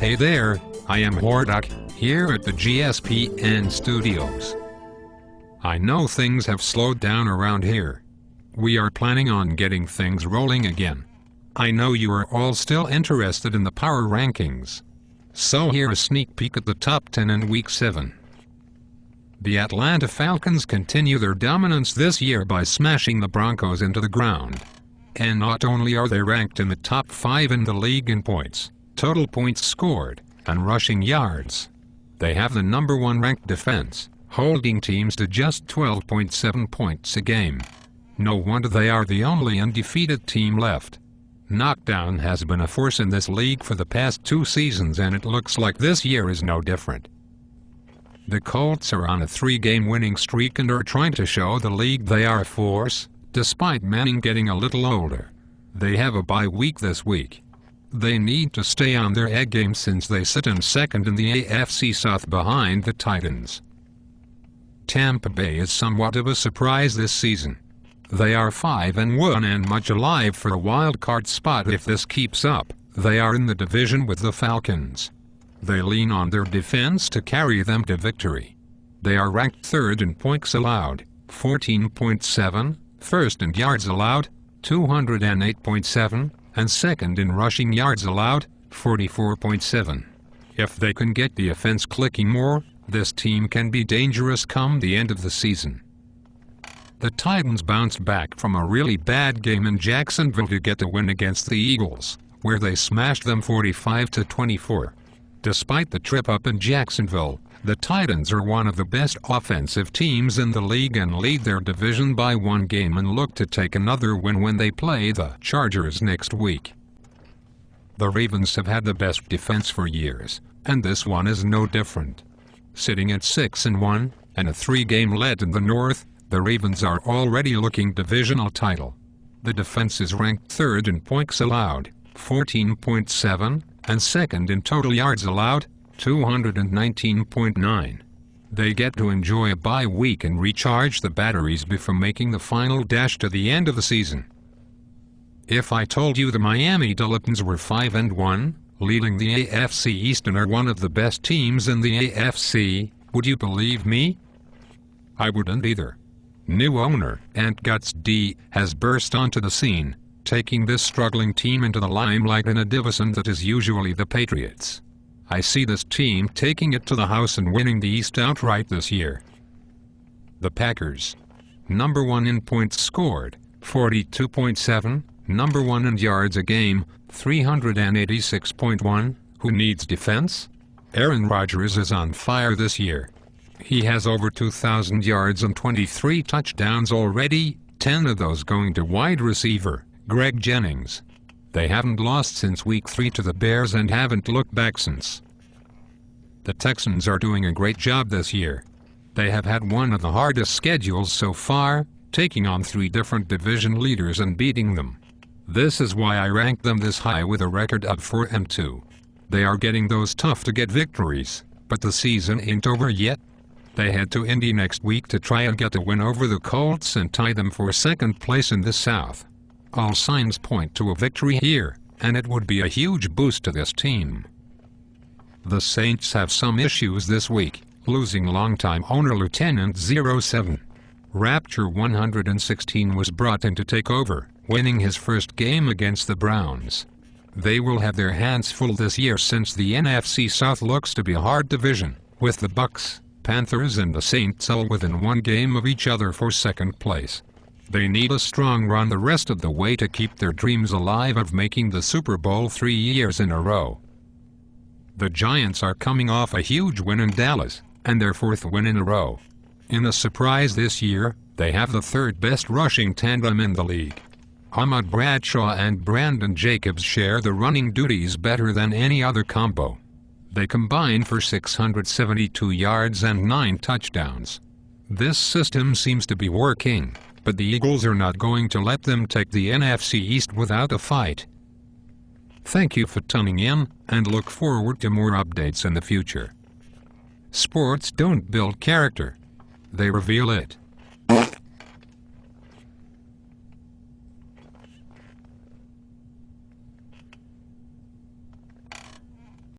Hey there, I am Hordak, here at the GSPN studios. I know things have slowed down around here. We are planning on getting things rolling again. I know you are all still interested in the power rankings. So here a sneak peek at the top 10 in Week 7. The Atlanta Falcons continue their dominance this year by smashing the Broncos into the ground. And not only are they ranked in the top 5 in the league in points, total points scored, and rushing yards, they have the number 1 ranked defense, holding teams to just 12.7 points a game. No wonder they are the only undefeated team left. Knockdown has been a force in this league for the past 2 seasons, and it looks like this year is no different. The Colts are on a 3-game winning streak and are trying to show the league they are a force, despite Manning getting a little older. They have a bye week this week. They need to stay on their A game since they sit in second in the AFC South behind the Titans. Tampa Bay is somewhat of a surprise this season. They are 5-1 and much alive for a wild card spot if this keeps up. They are in the division with the Falcons. They lean on their defense to carry them to victory. They are ranked 3rd in points allowed, 14.7, 1st in yards allowed, 208.7, and 2nd in rushing yards allowed, 44.7. If they can get the offense clicking more, this team can be dangerous come the end of the season. The Titans bounced back from a really bad game in Jacksonville to get the win against the Eagles, where they smashed them 45-24. Despite the trip up in Jacksonville, the Titans are one of the best offensive teams in the league and lead their division by 1 game and look to take another win when they play the Chargers next week. The Ravens have had the best defense for years, and this one is no different. Sitting at 6-1, and a 3-game lead in the North, the Ravens are already looking divisional title. The defense is ranked 3rd in points allowed, 14.7, and 2nd in total yards allowed, 219.9. They get to enjoy a bye week and recharge the batteries before making the final dash to the end of the season. If I told you the Miami Dolphins were 5-1, leading the AFC East and are one of the best teams in the AFC, would you believe me? I wouldn't either. New owner, Ant Guts D, has burst onto the scene, taking this struggling team into the limelight in a division that is usually the Patriots. I see this team taking it to the house and winning the East outright this year. The Packers. Number 1 in points scored, 42.7, number 1 in yards a game, 386.1, who needs defense? Aaron Rodgers is on fire this year. He has over 2,000 yards and 23 touchdowns already, 10 of those going to wide receiver Greg Jennings. They haven't lost since Week 3 to the Bears and haven't looked back since. The Texans are doing a great job this year. They have had one of the hardest schedules so far, taking on 3 different division leaders and beating them. This is why I rank them this high with a record of 4-2. They are getting those tough-to-get victories, but the season ain't over yet. They head to Indy next week to try and get a win over the Colts and tie them for 2nd place in the South. All signs point to a victory here, and it would be a huge boost to this team. The Saints have some issues this week, losing longtime owner Lieutenant 07. Rapture 116 was brought in to take over, winning his first game against the Browns. They will have their hands full this year since the NFC South looks to be a hard division, with the Bucs, Panthers and the Saints all within 1 game of each other for 2nd place. They need a strong run the rest of the way to keep their dreams alive of making the Super Bowl 3 years in a row. The Giants are coming off a huge win in Dallas, and their 4th win in a row. In a surprise this year, they have the 3rd best rushing tandem in the league. Ahmad Bradshaw and Brandon Jacobs share the running duties better than any other combo. They combine for 672 yards and 9 touchdowns. This system seems to be working, but the Eagles are not going to let them take the NFC East without a fight. Thank you for tuning in, and look forward to more updates in the future. Sports don't build character. They reveal it.